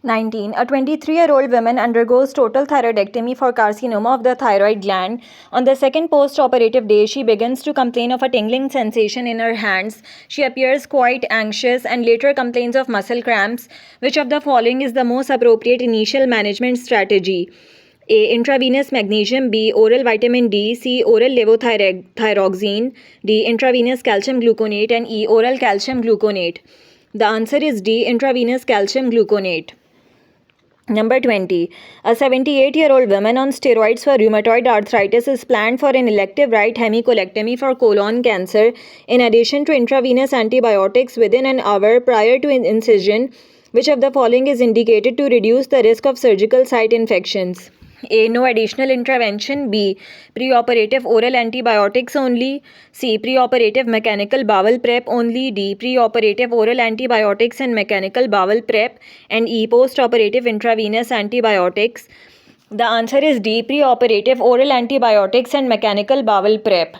19. A 23-year-old woman undergoes total thyroidectomy for carcinoma of the thyroid gland. On the second post-operative day, she begins to complain of a tingling sensation in her hands. She appears quite anxious and later complains of muscle cramps. Which of the following is the most appropriate initial management strategy? A. Intravenous magnesium. B. Oral vitamin D. C. Oral levothyroxine. D. Intravenous calcium gluconate. And E. Oral calcium gluconate. The answer is D. Intravenous calcium gluconate. Number 20. A 78-year-old woman on steroids for rheumatoid arthritis is planned for an elective right hemicolectomy for colon cancer. In addition to intravenous antibiotics within an hour prior to incision, which of the following is indicated to reduce the risk of surgical site infections? A. No additional intervention. B. Preoperative oral antibiotics only. C. Preoperative mechanical bowel prep only. D. Preoperative oral antibiotics and mechanical bowel prep. And E. Postoperative intravenous antibiotics. The answer is D. Preoperative oral antibiotics and mechanical bowel prep.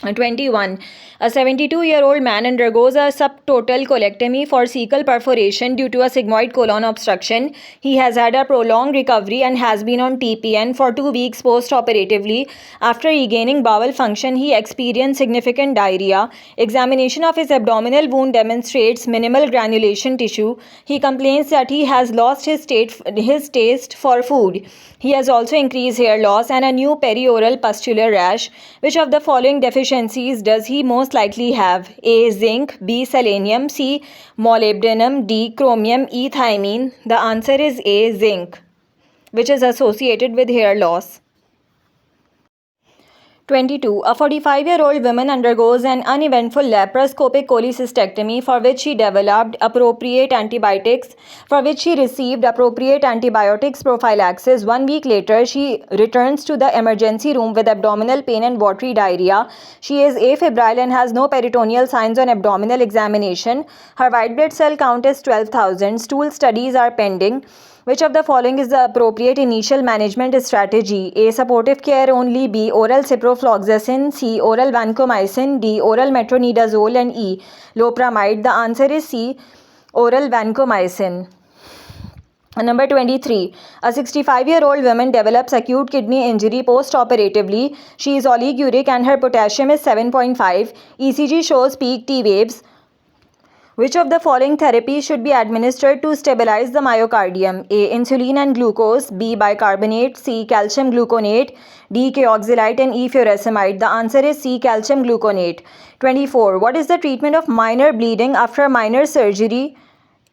21. A 72-year-old man undergoes a subtotal colectomy for cecal perforation due to a sigmoid colon obstruction. He has had a prolonged recovery and has been on TPN for 2 weeks post-operatively. After regaining bowel function, he experienced significant diarrhea. Examination of his abdominal wound demonstrates minimal granulation tissue. He complains that he has lost his taste for food. He has also increased hair loss and a new perioral pustular rash. Which of the following deficiencies does he most likely have? A. Zinc. B. Selenium. C. Molybdenum. D. Chromium. E. Thiamine. The answer is A. Zinc, which is associated with hair loss. 22. A 45-year-old woman undergoes an uneventful laparoscopic cholecystectomy for which she received appropriate antibiotics prophylaxis. 1 week later, she returns to the emergency room with abdominal pain and watery diarrhea. She is afebrile and has no peritoneal signs on abdominal examination. Her white blood cell count is 12,000. Stool studies are pending. Which of the following is the appropriate initial management strategy? A. Supportive care only. B. Oral ciprofloxacin. C. Oral vancomycin. D. Oral metronidazole. And E. Loperamide. The answer is C. Oral vancomycin. Number 23. A 65-year-old woman develops acute kidney injury post-operatively. She is oliguric and her potassium is 7.5. ECG shows peak T waves. Which of the following therapies should be administered to stabilize the myocardium? A. Insulin and glucose. B. Bicarbonate. C. Calcium gluconate. D. Kioxalate. And E. Furosemide. The answer is C. Calcium gluconate. 24. What is the treatment of minor bleeding after minor surgery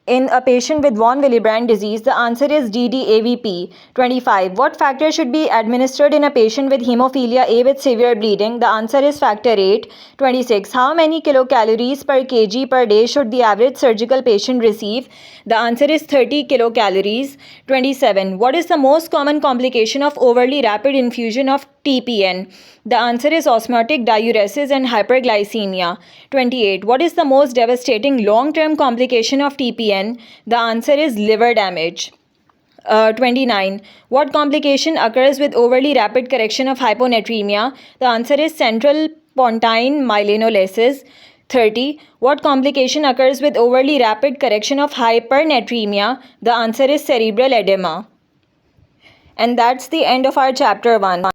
in a patient with von Willebrand disease? The answer is DDAVP. 25. What factor should be administered in a patient with hemophilia A with severe bleeding? The answer is factor 8. 26. How many kilocalories per kg per day should the average surgical patient receive? The answer is 30 kilocalories. 27. What is the most common complication of overly rapid infusion of TPN? The answer is osmotic diuresis and hyperglycemia. 28. What is the most devastating long-term complication of TPN? The answer is liver damage. 29. What complication occurs with overly rapid correction of hyponatremia? The answer is central pontine myelinolysis. 30. What complication occurs with overly rapid correction of hypernatremia? The answer is cerebral edema. And that's the end of our chapter 1.